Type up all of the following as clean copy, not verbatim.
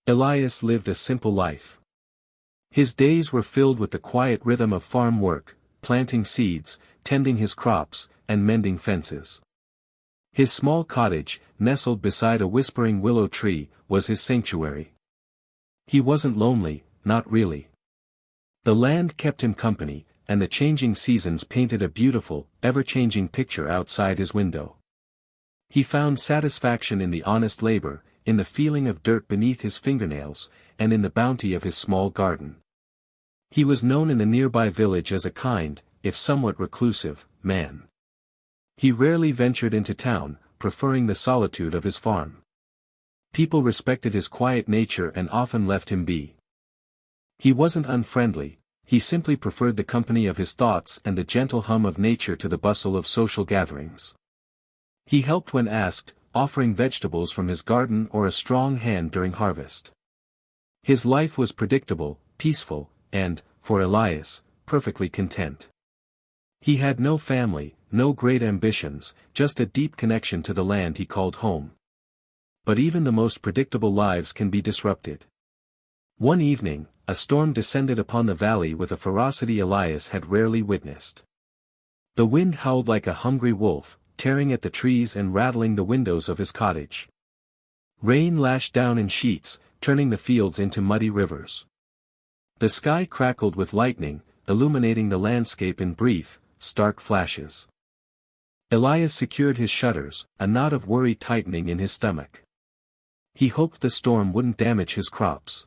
Elias lived a simple life. His days were filled with the quiet rhythm of farm work, planting seeds, tending his crops, and mending fences. His small cottage, nestled beside a whispering willow tree, was his sanctuary. He wasn't lonely, not really. The land kept him company, and the changing seasons painted a beautiful, ever-changing picture outside his window. He found satisfaction in the honest labor, in the feeling of dirt beneath his fingernails, and in the bounty of his small garden. He was known in the nearby village as a kind, if somewhat reclusive, man. He rarely ventured into town, preferring the solitude of his farm. People respected his quiet nature and often left him be. He wasn't unfriendly, he simply preferred the company of his thoughts and the gentle hum of nature to the bustle of social gatherings. He helped when asked, offering vegetables from his garden or a strong hand during harvest. His life was predictable, peaceful, and, for Elias, perfectly content. He had no family, no great ambitions, just a deep connection to the land he called home. But even the most predictable lives can be disrupted. One evening, a storm descended upon the valley with a ferocity Elias had rarely witnessed. The wind howled like a hungry wolf, tearing at the trees and rattling the windows of his cottage. Rain lashed down in sheets, turning the fields into muddy rivers. The sky crackled with lightning, illuminating the landscape in brief, stark flashes. Elias secured his shutters, a knot of worry tightening in his stomach. He hoped the storm wouldn't damage his crops.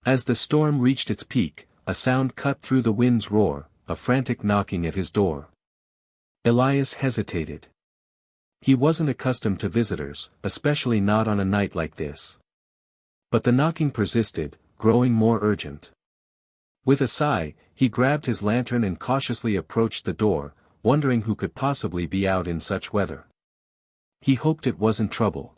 As the storm reached its peak, a sound cut through the wind's roar, a frantic knocking at his door. Elias hesitated. He wasn't accustomed to visitors, especially not on a night like this. But the knocking persisted, growing more urgent. With a sigh, he grabbed his lantern and cautiously approached the door, wondering who could possibly be out in such weather. He hoped it wasn't trouble.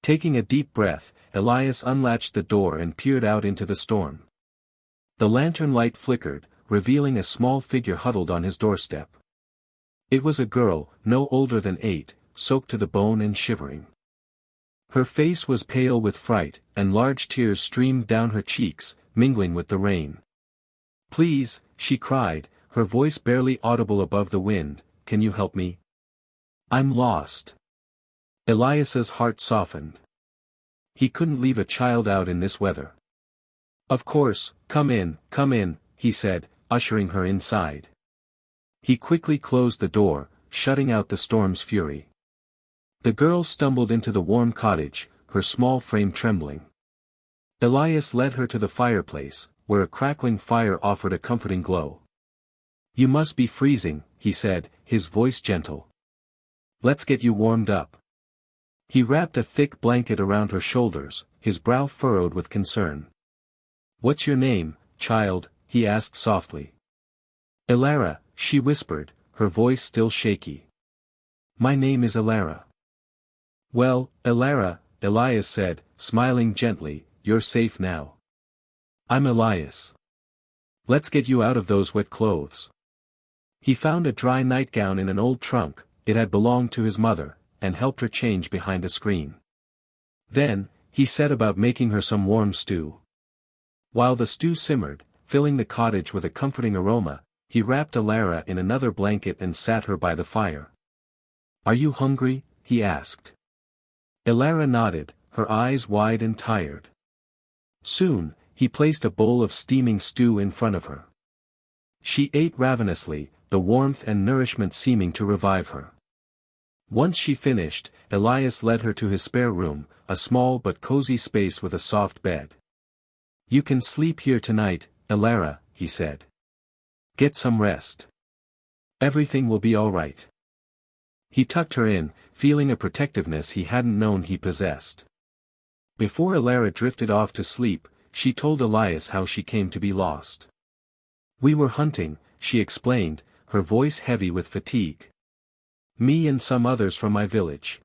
Taking a deep breath, Elias unlatched the door and peered out into the storm. The lantern light flickered, revealing a small figure huddled on his doorstep. It was a girl, no older than 8, soaked to the bone and shivering. Her face was pale with fright, and large tears streamed down her cheeks, mingling with the rain. "Please," she cried, her voice barely audible above the wind, "can you help me? I'm lost." Elias's heart softened. He couldn't leave a child out in this weather. "Of course, come in," he said, ushering her inside. He quickly closed the door, shutting out the storm's fury. The girl stumbled into the warm cottage, her small frame trembling. Elias led her to the fireplace, where a crackling fire offered a comforting glow. "You must be freezing," he said, his voice gentle. "Let's get you warmed up." He wrapped a thick blanket around her shoulders, his brow furrowed with concern. "What's your name, child?" he asked softly. "Elara," she whispered, her voice still shaky. "My name is Elara." "Well, Elara," Elias said, smiling gently, "you're safe now. I'm Elias. Let's get you out of those wet clothes." He found a dry nightgown in an old trunk, it had belonged to his mother, and helped her change behind a screen. Then, he set about making her some warm stew. While the stew simmered, filling the cottage with a comforting aroma, he wrapped Elara in another blanket and sat her by the fire. "Are you hungry?" he asked. Elara nodded, her eyes wide and tired. Soon, he placed a bowl of steaming stew in front of her. She ate ravenously, the warmth and nourishment seeming to revive her. Once she finished, Elias led her to his spare room, a small but cozy space with a soft bed. "You can sleep here tonight, Elara," he said. "Get some rest. Everything will be all right." He tucked her in, feeling a protectiveness he hadn't known he possessed. Before Elara drifted off to sleep, she told Elias how she came to be lost. "We were hunting," she explained, her voice heavy with fatigue. "Me and some others from my village.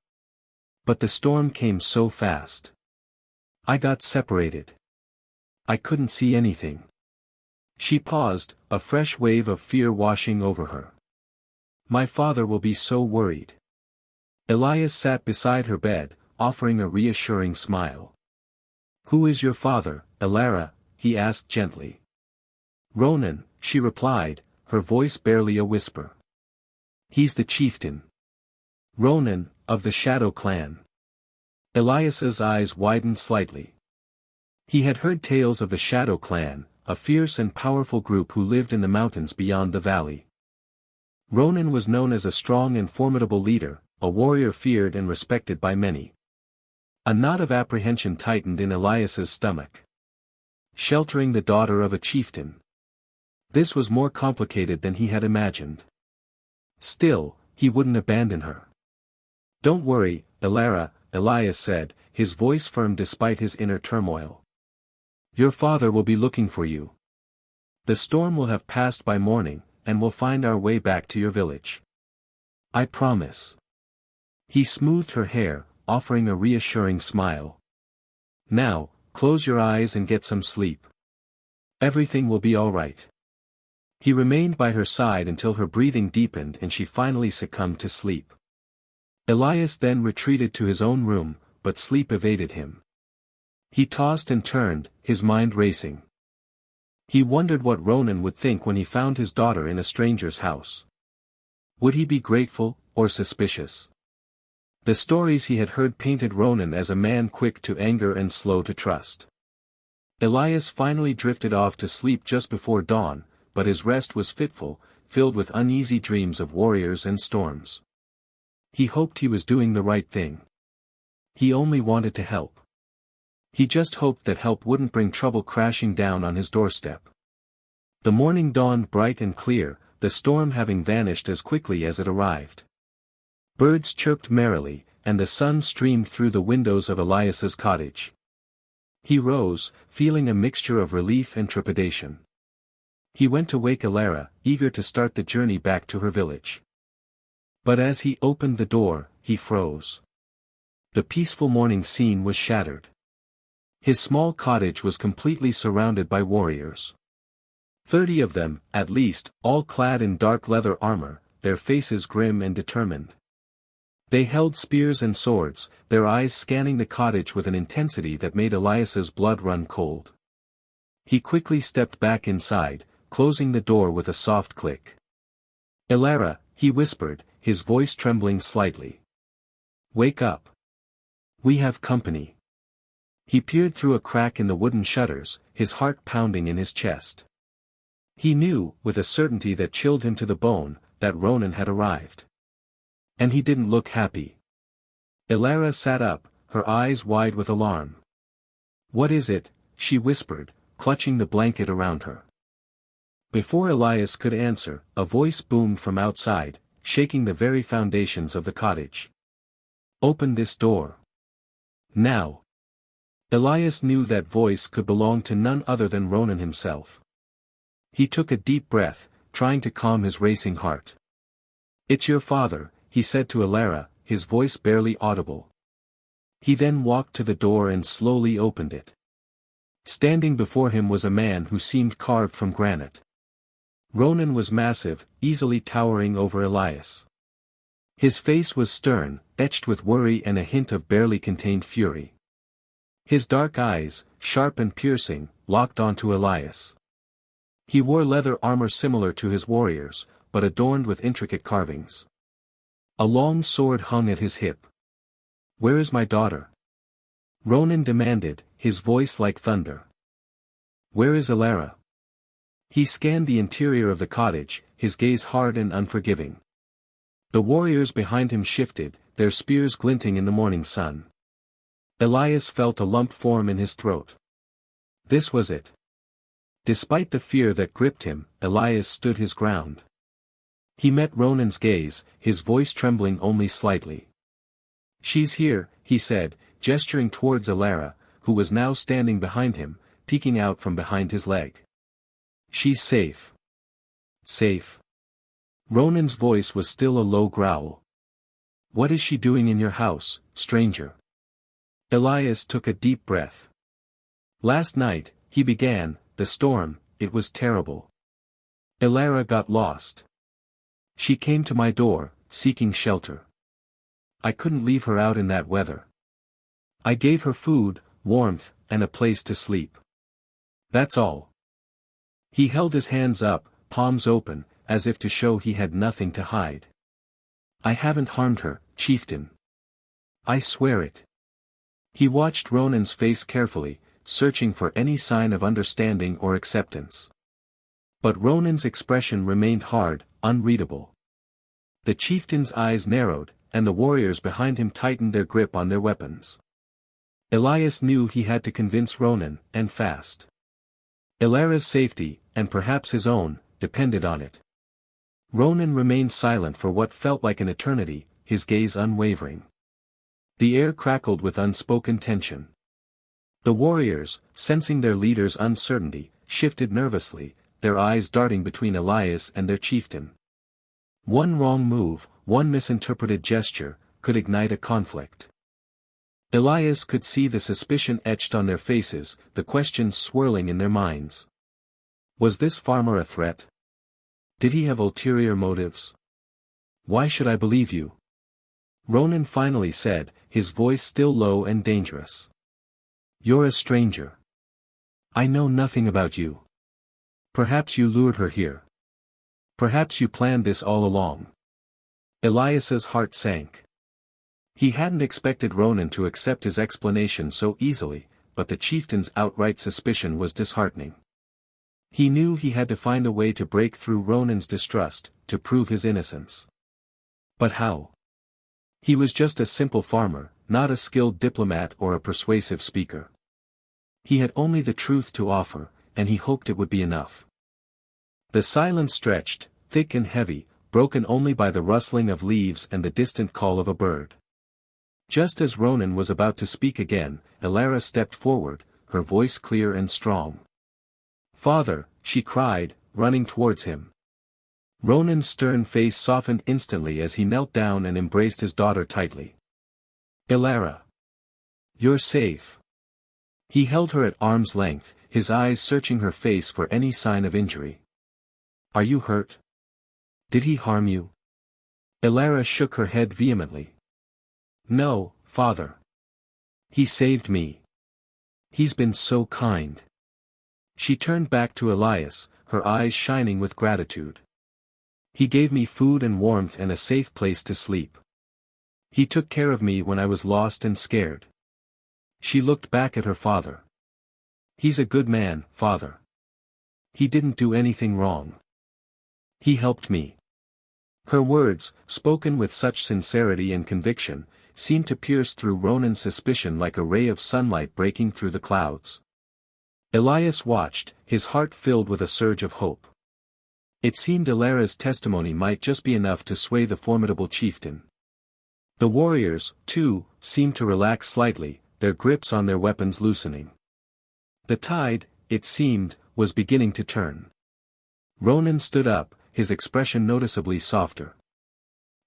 But the storm came so fast. I got separated. I couldn't see anything." She paused, a fresh wave of fear washing over her. "My father will be so worried." Elias sat beside her bed, offering a reassuring smile. "Who is your father, Elara?" he asked gently. "Ronan," she replied, her voice barely a whisper. "He's the chieftain. Ronan, of the Shadow clan." Elias's eyes widened slightly. He had heard tales of the Shadow clan, a fierce and powerful group who lived in the mountains beyond the valley. Ronan was known as a strong and formidable leader, a warrior feared and respected by many. A knot of apprehension tightened in Elias's stomach. Sheltering the daughter of a chieftain. This was more complicated than he had imagined. Still, he wouldn't abandon her. "Don't worry, Elara," Elias said, his voice firm despite his inner turmoil. "Your father will be looking for you. The storm will have passed by morning, and we'll find our way back to your village. I promise." He smoothed her hair, offering a reassuring smile. "Now, close your eyes and get some sleep. Everything will be all right." He remained by her side until her breathing deepened and she finally succumbed to sleep. Elias then retreated to his own room, but sleep evaded him. He tossed and turned, his mind racing. He wondered what Ronan would think when he found his daughter in a stranger's house. Would he be grateful, or suspicious? The stories he had heard painted Ronan as a man quick to anger and slow to trust. Elias finally drifted off to sleep just before dawn, but his rest was fitful, filled with uneasy dreams of warriors and storms. He hoped he was doing the right thing. He only wanted to help. He just hoped that help wouldn't bring trouble crashing down on his doorstep. The morning dawned bright and clear, the storm having vanished as quickly as it arrived. Birds chirped merrily, and the sun streamed through the windows of Elias's cottage. He rose, feeling a mixture of relief and trepidation. He went to wake Elara, eager to start the journey back to her village. But as he opened the door, he froze. The peaceful morning scene was shattered. His small cottage was completely surrounded by warriors. 30 of them, at least, all clad in dark leather armor, their faces grim and determined. They held spears and swords, their eyes scanning the cottage with an intensity that made Elias's blood run cold. He quickly stepped back inside, closing the door with a soft click. "Elara," he whispered, his voice trembling slightly. "Wake up. We have company." He peered through a crack in the wooden shutters, his heart pounding in his chest. He knew, with a certainty that chilled him to the bone, that Ronan had arrived. And he didn't look happy. Elara sat up, her eyes wide with alarm. "What is it?" she whispered, clutching the blanket around her. Before Elias could answer, a voice boomed from outside, shaking the very foundations of the cottage. "Open this door. Now." Elias knew that voice could belong to none other than Ronan himself. He took a deep breath, trying to calm his racing heart. "It's your father," he said to Elara, his voice barely audible. He then walked to the door and slowly opened it. Standing before him was a man who seemed carved from granite. Ronan was massive, easily towering over Elias. His face was stern, etched with worry and a hint of barely contained fury. His dark eyes, sharp and piercing, locked onto Elias. He wore leather armor similar to his warriors, but adorned with intricate carvings. A long sword hung at his hip. "Where is my daughter?" Ronan demanded, his voice like thunder. "Where is Elara?" He scanned the interior of the cottage, his gaze hard and unforgiving. The warriors behind him shifted, their spears glinting in the morning sun. Elias felt a lump form in his throat. This was it. Despite the fear that gripped him, Elias stood his ground. He met Ronan's gaze, his voice trembling only slightly. "She's here," he said, gesturing towards Elara, who was now standing behind him, peeking out from behind his leg. "She's safe." "Safe?" Ronan's voice was still a low growl. "What is she doing in your house, stranger?" Elias took a deep breath. "Last night," he began, "the storm, it was terrible. Elara got lost. She came to my door, seeking shelter. I couldn't leave her out in that weather. I gave her food, warmth, and a place to sleep. That's all. He held his hands up, palms open, as if to show he had nothing to hide. I haven't harmed her, chieftain. I swear it. He watched Ronan's face carefully, searching for any sign of understanding or acceptance. But Ronan's expression remained hard, unreadable. The chieftain's eyes narrowed, and the warriors behind him tightened their grip on their weapons. Elias knew he had to convince Ronan, and fast. Ilara's safety, and perhaps his own, depended on it. Ronan remained silent for what felt like an eternity, his gaze unwavering. The air crackled with unspoken tension. The warriors, sensing their leader's uncertainty, shifted nervously, their eyes darting between Elias and their chieftain. One wrong move, one misinterpreted gesture, could ignite a conflict. Elias could see the suspicion etched on their faces, the questions swirling in their minds. Was this farmer a threat? Did he have ulterior motives? Why should I believe you? Ronan finally said, his voice still low and dangerous. You're a stranger. I know nothing about you. Perhaps you lured her here. Perhaps you planned this all along. Elias's heart sank. He hadn't expected Ronan to accept his explanation so easily, but the chieftain's outright suspicion was disheartening. He knew he had to find a way to break through Ronan's distrust, to prove his innocence. But how? He was just a simple farmer, not a skilled diplomat or a persuasive speaker. He had only the truth to offer, and he hoped it would be enough. The silence stretched, thick and heavy, broken only by the rustling of leaves and the distant call of a bird. Just as Ronan was about to speak again, Ilara stepped forward, her voice clear and strong. Father, she cried, running towards him. Ronan's stern face softened instantly as he knelt down and embraced his daughter tightly. Ilara. You're safe. He held her at arm's length, his eyes searching her face for any sign of injury. Are you hurt? Did he harm you? Ilara shook her head vehemently. No, father. He saved me. He's been so kind. She turned back to Elias, her eyes shining with gratitude. He gave me food and warmth and a safe place to sleep. He took care of me when I was lost and scared. She looked back at her father. He's a good man, father. He didn't do anything wrong. He helped me. Her words, spoken with such sincerity and conviction, seemed to pierce through Ronan's suspicion like a ray of sunlight breaking through the clouds. Elias watched, his heart filled with a surge of hope. It seemed Ilara's testimony might just be enough to sway the formidable chieftain. The warriors, too, seemed to relax slightly, their grips on their weapons loosening. The tide, it seemed, was beginning to turn. Ronan stood up, his expression noticeably softer.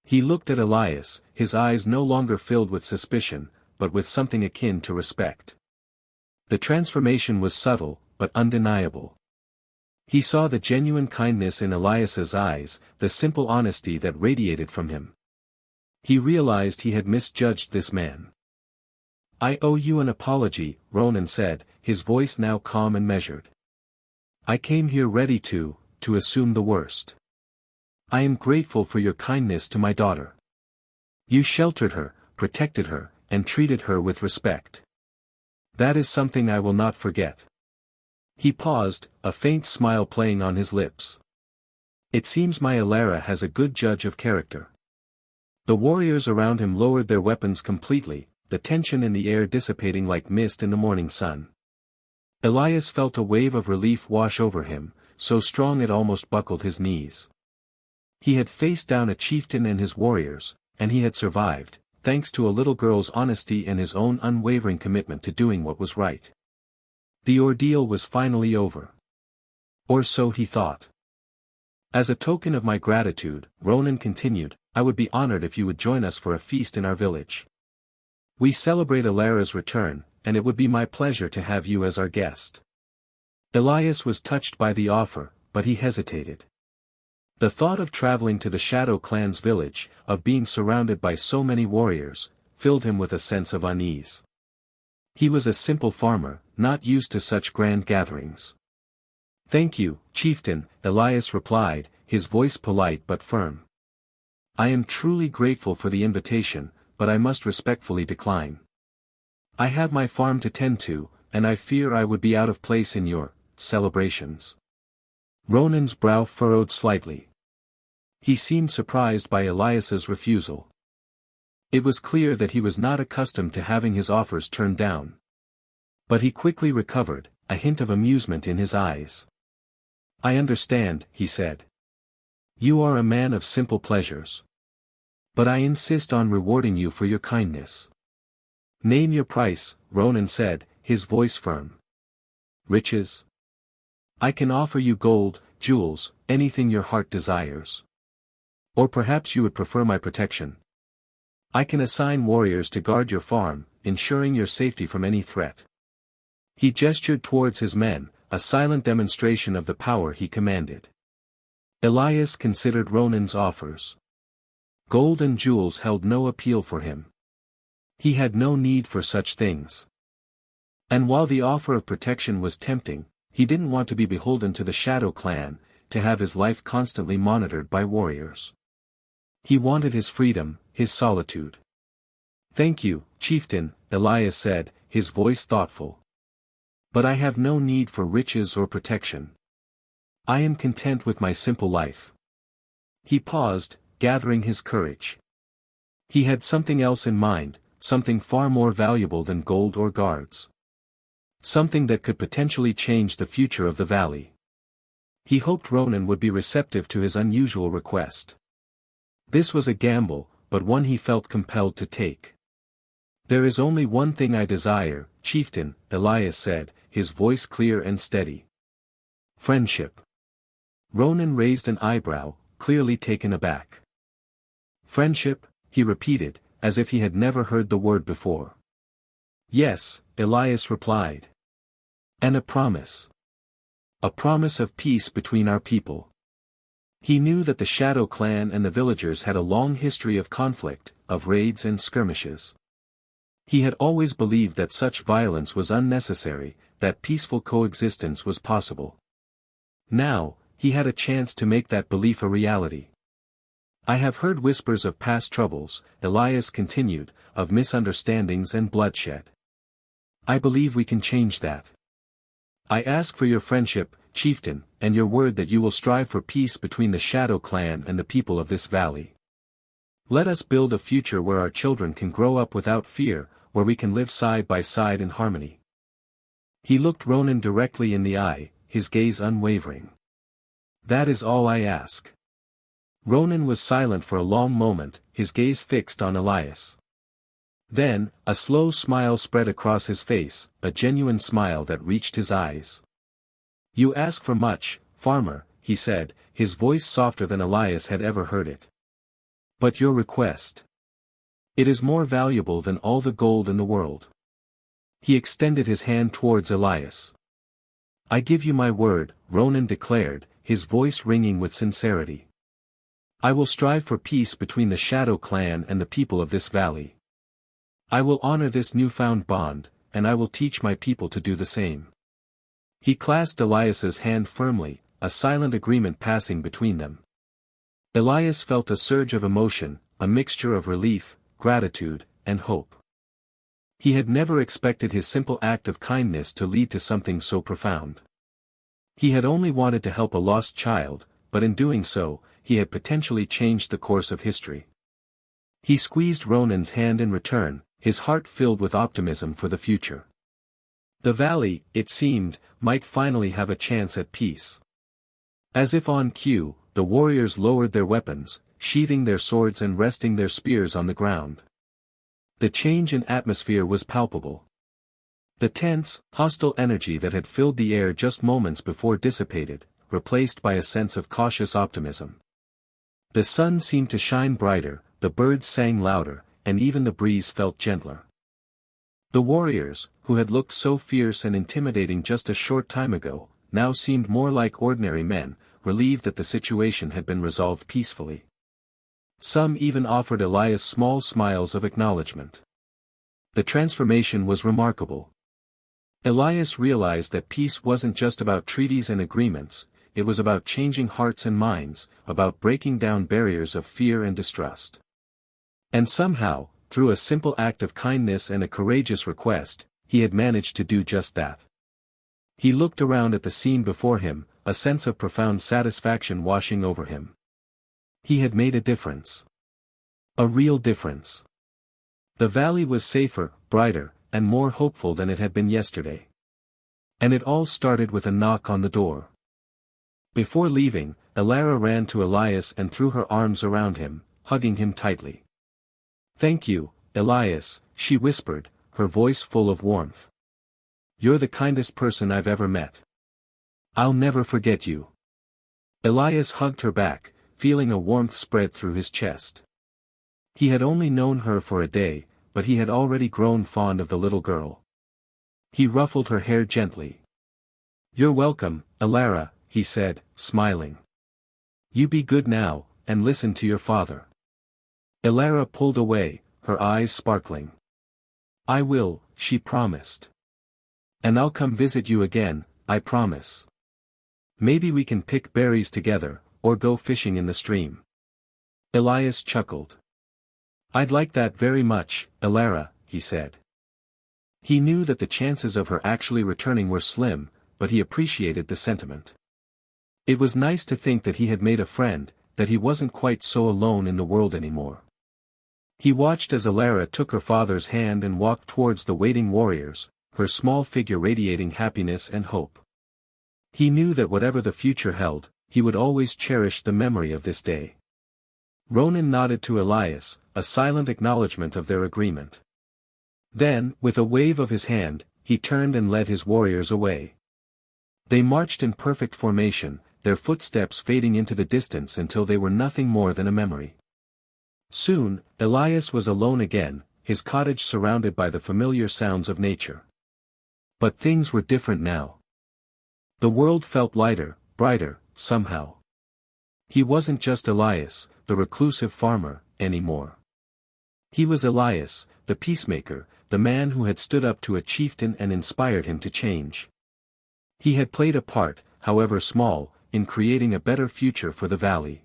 He looked at Elias, his eyes no longer filled with suspicion, but with something akin to respect. The transformation was subtle, but undeniable. He saw the genuine kindness in Elias's eyes, the simple honesty that radiated from him. He realized he had misjudged this man. I owe you an apology, Ronan said, his voice now calm and measured. I came here ready to assume the worst. I am grateful for your kindness to my daughter. You sheltered her, protected her, and treated her with respect. That is something I will not forget. He paused, a faint smile playing on his lips. It seems my Ilara has a good judge of character. The warriors around him lowered their weapons completely, the tension in the air dissipating like mist in the morning sun. Elias felt a wave of relief wash over him, so strong it almost buckled his knees. He had faced down a chieftain and his warriors, and he had survived, thanks to a little girl's honesty and his own unwavering commitment to doing what was right. The ordeal was finally over. Or so he thought. As a token of my gratitude, Ronan continued, I would be honored if you would join us for a feast in our village. We celebrate Ilara's return, and it would be my pleasure to have you as our guest. Elias was touched by the offer, but he hesitated. The thought of traveling to the Shadow Clan's village, of being surrounded by so many warriors, filled him with a sense of unease. He was a simple farmer, not used to such grand gatherings. "Thank you, chieftain," Elias replied, his voice polite but firm. "I am truly grateful for the invitation, but I must respectfully decline. I have my farm to tend to, and I fear I would be out of place in your celebrations." Ronan's brow furrowed slightly. He seemed surprised by Elias's refusal. It was clear that he was not accustomed to having his offers turned down. But he quickly recovered, a hint of amusement in his eyes. "I understand," he said. "You are a man of simple pleasures. But I insist on rewarding you for your kindness." "Name your price," Ronan said, his voice firm. "Riches? I can offer you gold, jewels, anything your heart desires. Or perhaps you would prefer my protection. I can assign warriors to guard your farm, ensuring your safety from any threat." He gestured towards his men, a silent demonstration of the power he commanded. Elias considered Ronan's offers. Gold and jewels held no appeal for him. He had no need for such things. And while the offer of protection was tempting, he didn't want to be beholden to the Shadow Clan, to have his life constantly monitored by warriors. He wanted his freedom, his solitude. "Thank you, chieftain," Elias said, his voice thoughtful. "But I have no need for riches or protection. I am content with my simple life." He paused, gathering his courage. He had something else in mind, something far more valuable than gold or guards. Something that could potentially change the future of the valley. He hoped Ronan would be receptive to his unusual request. This was a gamble, but one he felt compelled to take. "There is only one thing I desire, chieftain," Elias said, his voice clear and steady. "Friendship." Ronan raised an eyebrow, clearly taken aback. "Friendship?" he repeated, as if he had never heard the word before. "Yes," Elias replied. "And a promise. A promise of peace between our people." He knew that the Shadow Clan and the villagers had a long history of conflict, of raids and skirmishes. He had always believed that such violence was unnecessary, that peaceful coexistence was possible. Now, he had a chance to make that belief a reality. "I have heard whispers of past troubles," Elias continued, "of misunderstandings and bloodshed. I believe we can change that. I ask for your friendship, chieftain, and your word that you will strive for peace between the Shadow Clan and the people of this valley. Let us build a future where our children can grow up without fear, where we can live side by side in harmony." He looked Ronan directly in the eye, his gaze unwavering. "That is all I ask." Ronan was silent for a long moment, his gaze fixed on Elias. Then, a slow smile spread across his face, a genuine smile that reached his eyes. "You ask for much, farmer," he said, his voice softer than Elias had ever heard it. "But your request. It is more valuable than all the gold in the world." He extended his hand towards Elias. "I give you my word," Ronan declared, his voice ringing with sincerity. "I will strive for peace between the Shadow Clan and the people of this valley. I will honor this newfound bond, and I will teach my people to do the same." He clasped Elias's hand firmly, a silent agreement passing between them. Elias felt a surge of emotion, a mixture of relief, gratitude, and hope. He had never expected his simple act of kindness to lead to something so profound. He had only wanted to help a lost child, but in doing so, he had potentially changed the course of history. He squeezed Ronan's hand in return, his heart filled with optimism for the future. The valley, it seemed, might finally have a chance at peace. As if on cue, the warriors lowered their weapons, sheathing their swords and resting their spears on the ground. The change in atmosphere was palpable. The tense, hostile energy that had filled the air just moments before dissipated, replaced by a sense of cautious optimism. The sun seemed to shine brighter, the birds sang louder, and even the breeze felt gentler. The warriors, who had looked so fierce and intimidating just a short time ago, now seemed more like ordinary men, relieved that the situation had been resolved peacefully. Some even offered Elias small smiles of acknowledgement. The transformation was remarkable. Elias realized that peace wasn't just about treaties and agreements, it was about changing hearts and minds, about breaking down barriers of fear and distrust. And somehow, through a simple act of kindness and a courageous request, he had managed to do just that. He looked around at the scene before him, a sense of profound satisfaction washing over him. He had made a difference. A real difference. The valley was safer, brighter, and more hopeful than it had been yesterday. And it all started with a knock on the door. Before leaving, Elara ran to Elias and threw her arms around him, hugging him tightly. "Thank you, Elias," she whispered, her voice full of warmth. "You're the kindest person I've ever met. I'll never forget you." Elias hugged her back, feeling a warmth spread through his chest. He had only known her for a day, but he had already grown fond of the little girl. He ruffled her hair gently. "You're welcome, Elara," he said, smiling. "You be good now, and listen to your father." Elara pulled away, her eyes sparkling. "I will," she promised. "And I'll come visit you again, I promise. Maybe we can pick berries together, or go fishing in the stream." Elias chuckled. "I'd like that very much, Elara," he said. He knew that the chances of her actually returning were slim, but he appreciated the sentiment. It was nice to think that he had made a friend, that he wasn't quite so alone in the world anymore. He watched as Elara took her father's hand and walked towards the waiting warriors, her small figure radiating happiness and hope. He knew that whatever the future held, he would always cherish the memory of this day. Ronan nodded to Elias, a silent acknowledgement of their agreement. Then, with a wave of his hand, he turned and led his warriors away. They marched in perfect formation, their footsteps fading into the distance until they were nothing more than a memory. Soon, Elias was alone again, his cottage surrounded by the familiar sounds of nature. But things were different now. The world felt lighter, brighter, somehow. He wasn't just Elias, the reclusive farmer, anymore. He was Elias, the peacemaker, the man who had stood up to a chieftain and inspired him to change. He had played a part, however small, in creating a better future for the valley.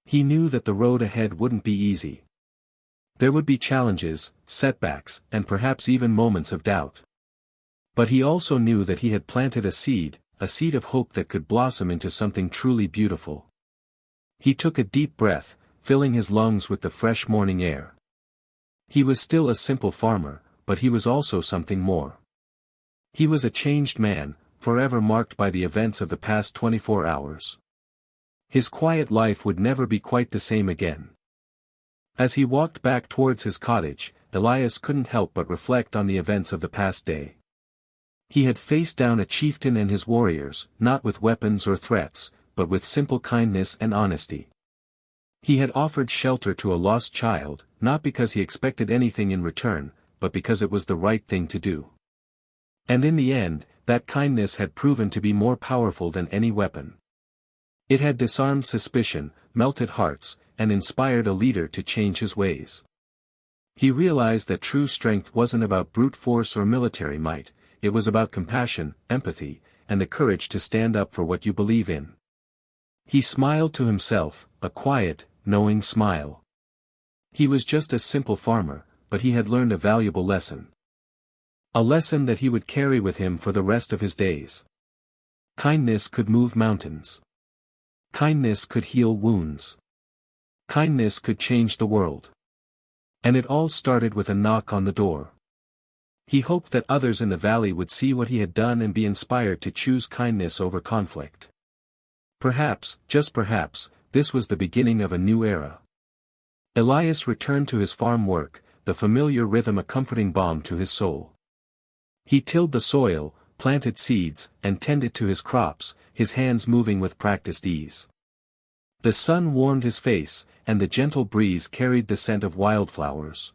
He knew that the road ahead wouldn't be easy. There would be challenges, setbacks, and perhaps even moments of doubt. But he also knew that he had planted a seed of hope that could blossom into something truly beautiful. He took a deep breath, filling his lungs with the fresh morning air. He was still a simple farmer, but he was also something more. He was a changed man, forever marked by the events of the past 24 hours. His quiet life would never be quite the same again. As he walked back towards his cottage, Elias couldn't help but reflect on the events of the past day. He had faced down a chieftain and his warriors, not with weapons or threats, but with simple kindness and honesty. He had offered shelter to a lost child, not because he expected anything in return, but because it was the right thing to do. And in the end, that kindness had proven to be more powerful than any weapon. It had disarmed suspicion, melted hearts, and inspired a leader to change his ways. He realized that true strength wasn't about brute force or military might, it was about compassion, empathy, and the courage to stand up for what you believe in. He smiled to himself, a quiet, knowing smile. He was just a simple farmer, but he had learned a valuable lesson. A lesson that he would carry with him for the rest of his days. Kindness could move mountains. Kindness could heal wounds. Kindness could change the world. And it all started with a knock on the door. He hoped that others in the valley would see what he had done and be inspired to choose kindness over conflict. Perhaps, just perhaps, this was the beginning of a new era. Elias returned to his farm work, the familiar rhythm a comforting balm to his soul. He tilled the soil, planted seeds, and tended to his crops, his hands moving with practiced ease. The sun warmed his face, and the gentle breeze carried the scent of wildflowers.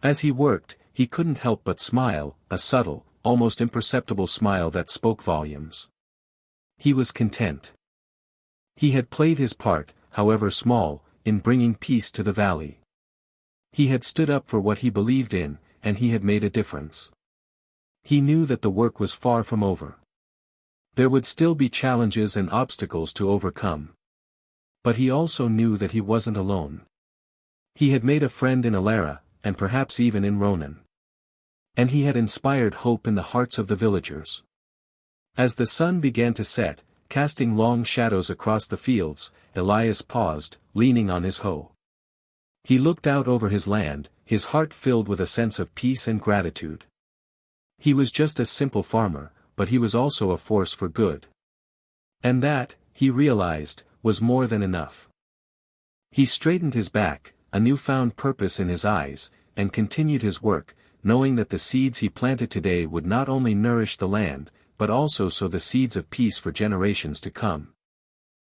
As he worked, he couldn't help but smile, a subtle, almost imperceptible smile that spoke volumes. He was content. He had played his part, however small, in bringing peace to the valley. He had stood up for what he believed in, and he had made a difference. He knew that the work was far from over. There would still be challenges and obstacles to overcome. But he also knew that he wasn't alone. He had made a friend in Alara, and perhaps even in Ronan. And he had inspired hope in the hearts of the villagers. As the sun began to set, casting long shadows across the fields, Elias paused, leaning on his hoe. He looked out over his land, his heart filled with a sense of peace and gratitude. He was just a simple farmer, but he was also a force for good. And that, he realized, was more than enough. He straightened his back, a newfound purpose in his eyes, and continued his work, knowing that the seeds he planted today would not only nourish the land, but also sow the seeds of peace for generations to come.